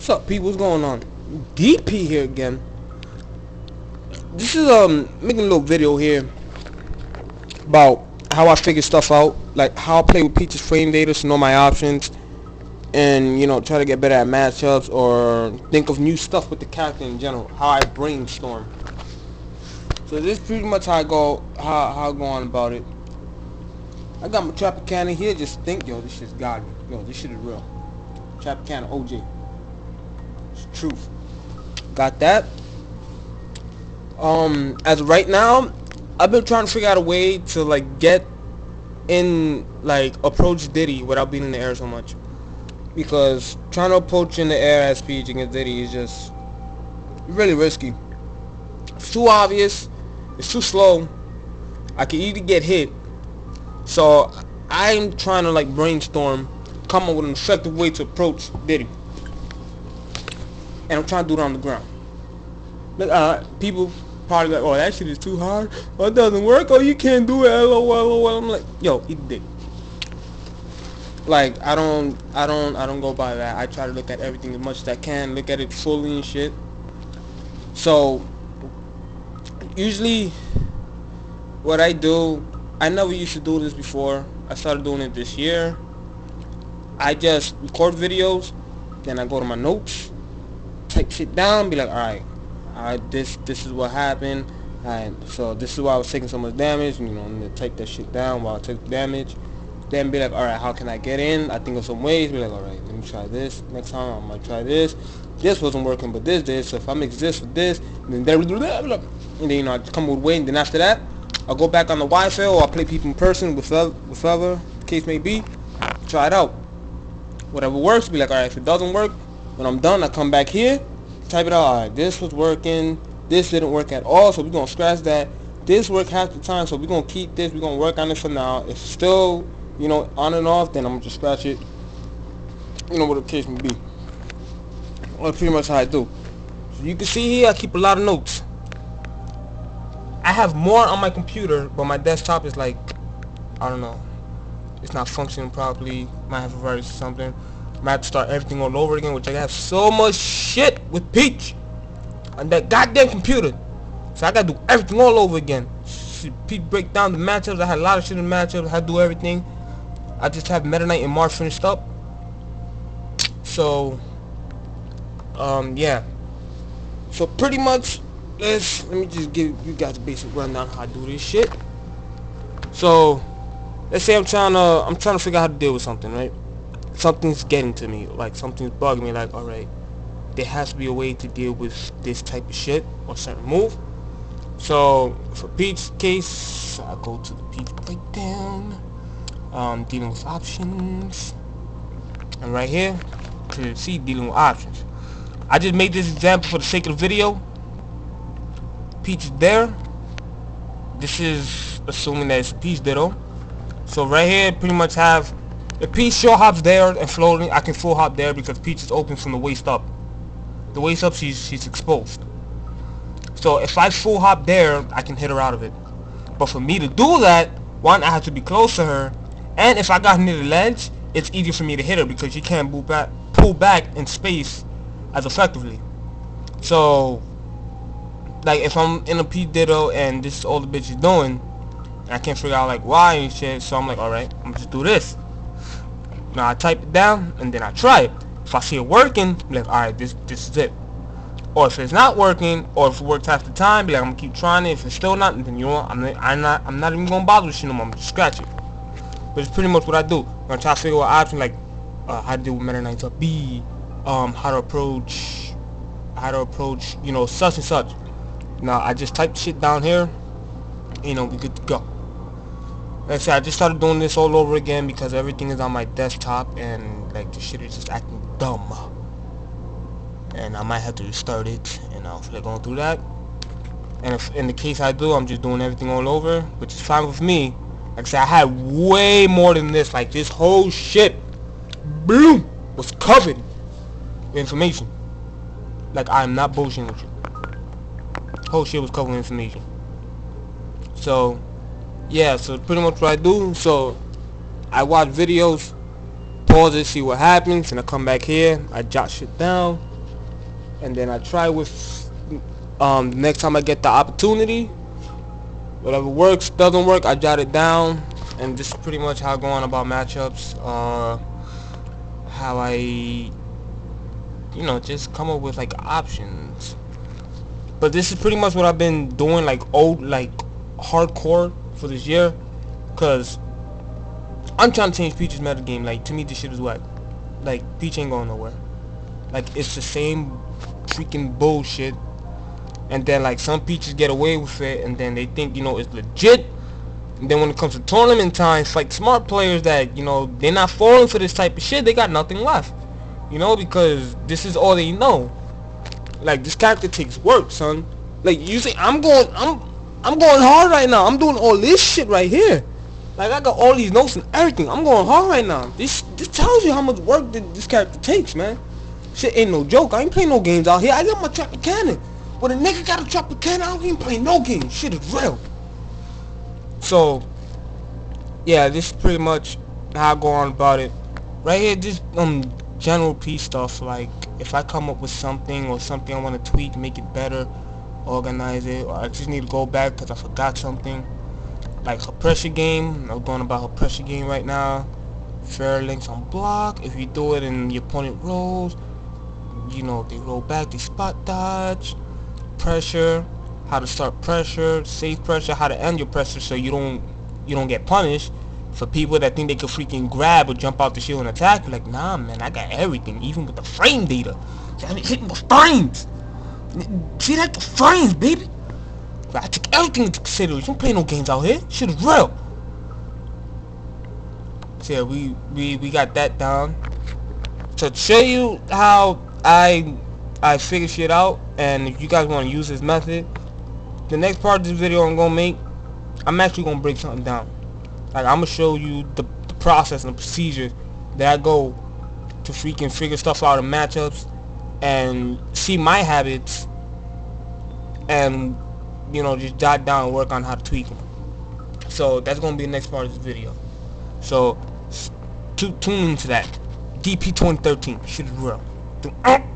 What's up, people? What's going on? DP here again. This is making a little video here about how I figure stuff out, like how I play with Peach's frame data to know my options, and try to get better at matchups or think of new stuff with the character in general. How I brainstorm. So this is pretty much how I go, how I go on about it. I got my Tropicana here. Just think, yo, this shit's godly. Yo, this shit is real. Tropicana OJ. It's truth. Got that. As of right now, I've been trying to figure out a way to get in, approach Diddy without being in the air so much, because trying to approach in the air at speed against Diddy is just really risky. It's too obvious. It's too slow. I can easily get hit. So I'm trying to brainstorm, come up with an effective way to approach Diddy, and I'm trying to do it on the ground. Look, people probably like, oh, that shit is too hard. Oh, it doesn't work. Oh, you can't do it. LOL. I'm like, yo, eat the dick. I don't go by that. I try to look at everything as much as I can, look at it fully and shit. So usually, what I do, I never used to do this before. I started doing it this year. I just record videos, then I go to my notes, type shit down, be like, alright, this is what happened, and so this is why I was taking so much damage, and then type that shit down while I take the damage. Then be like, alright, how can I get in? I think of some ways. Be like, alright, let me try this. Next time I might try this. This wasn't working, but this did. So if I mix this with this, and then I come with weight, and then after that, I'll go back on the Wi-Fi, or I'll play people in person with whoever the case may be. Try it out. Whatever works, be like, alright, if it doesn't work, when I'm done, I come back here, type it out. Alright, this was working, this didn't work at all, so we're going to scratch that. This worked half the time, so we're going to keep this, we're going to work on it for now. If it's still, on and off, then I'm going to just scratch it. What the case may be. That's pretty much how I do. So you can see here, I keep a lot of notes. I have more on my computer, but my desktop is I don't know. It's not functioning properly. Might have a virus or something. Might have to start everything all over again, which I have so much shit with Peach on that goddamn computer. So I gotta do everything all over again. Peach break down the matchups. I had a lot of shit in matchups. I had to do everything. I just have Meta Knight and Mars finished up. So, yeah. So pretty much, let me just give you guys a basic rundown how I do this shit. So, let's say I'm trying to figure out how to deal with something, right? Something's getting to me, something's bugging me, alright, there has to be a way to deal with this type of shit or certain move. So for Peach's case, I go to the Peach breakdown, dealing with options, and right here to see dealing with options. I just made this example for the sake of the video. Peach is there. This is assuming that it's a Peach ditto. So right here, pretty much have, if Peach short hops there and floating, I can full hop there because Peach is open from the waist up. The waist up, she's exposed. So if I full hop there, I can hit her out of it. But for me to do that, one, I have to be close to her, and if I got near the ledge, it's easier for me to hit her because she can't pull back in space as effectively. So, if I'm in a Peach ditto and this is all the bitch is doing, and I can't figure out why and shit, so I'm alright, I'm just do this. Now I type it down and then I try it. If I see it working, I'm alright, this is it. Or if it's not working, or if it works half the time, I'm gonna keep trying it. If it's still not, then I'm not even gonna bother with shit no more. I'm just scratch it. But it's pretty much what I do. I'm gonna try to figure out options how to deal with Meta Knight up B, how to approach, such and such. Now I just type shit down here, we good to go. Like I said, I just started doing this all over again because everything is on my desktop and the shit is just acting dumb. And I might have to restart it, and I'll feel going through that. And if in the case I do, I'm just doing everything all over, which is fine with me. Like I said, I had way more than this. This whole shit, boom, was covered with information. I'm not bullshitting with you. Whole shit was covered with information. So, yeah, so pretty much what I do. So I watch videos, pause it, see what happens, and I come back here, I jot shit down, and then I try with next time I get the opportunity. Whatever works, doesn't work, I jot it down, and this is pretty much how I go on about matchups. How I, just come up with like options. But this is pretty much what I've been doing, like hardcore for this year, cause I'm trying to change Peach's meta game. Like, to me, this shit is whack. Like, Peach ain't going nowhere. Like, it's the same freaking bullshit. And then, like, some Peaches get away with it, and then they think, it's legit. And then when it comes to tournament times, like, smart players that, they're not falling for this type of shit, they got nothing left. Because this is all they know. Like, this character takes work, son. Like, you see, I'm going hard right now. I'm doing all this shit right here. Like, I got all these notes and everything. I'm going hard right now. This tells you how much work this character takes, man. Shit ain't no joke. I ain't playing no games out here. I got my trapper cannon. When a nigga got a trapper cannon, I don't even play no games. Shit is real. So, yeah, this is pretty much how I go on about it. Right here, this general piece stuff. Like, if I come up with something or something I want to tweak, make it better, organize it, or I just need to go back because I forgot something. Like her pressure game, I'm going about her pressure game right now. Fair links on block. If you do it and your opponent rolls, they roll back, they spot dodge. Pressure, how to start pressure, safe pressure, how to end your pressure so you don't get punished. For people that think they could freaking grab or jump out the shield and attack, you're like, nah, man, I got everything, even with the frame data. I mean, hitting with frames. See that? The frames, baby. I took everything into consideration. You don't play no games out here. Shit is real. So yeah, we got that down. So to show you how I figure shit out, and if you guys want to use this method, the next part of this video I'm gonna make, I'm actually gonna break something down. Like, I'm gonna show you the process and the procedure that I go to freaking figure stuff out in matchups, and see my habits, and just jot down and work on how to tweak them. So that's gonna be the next part of this video. So tune into that. DP 2013. Shit is real.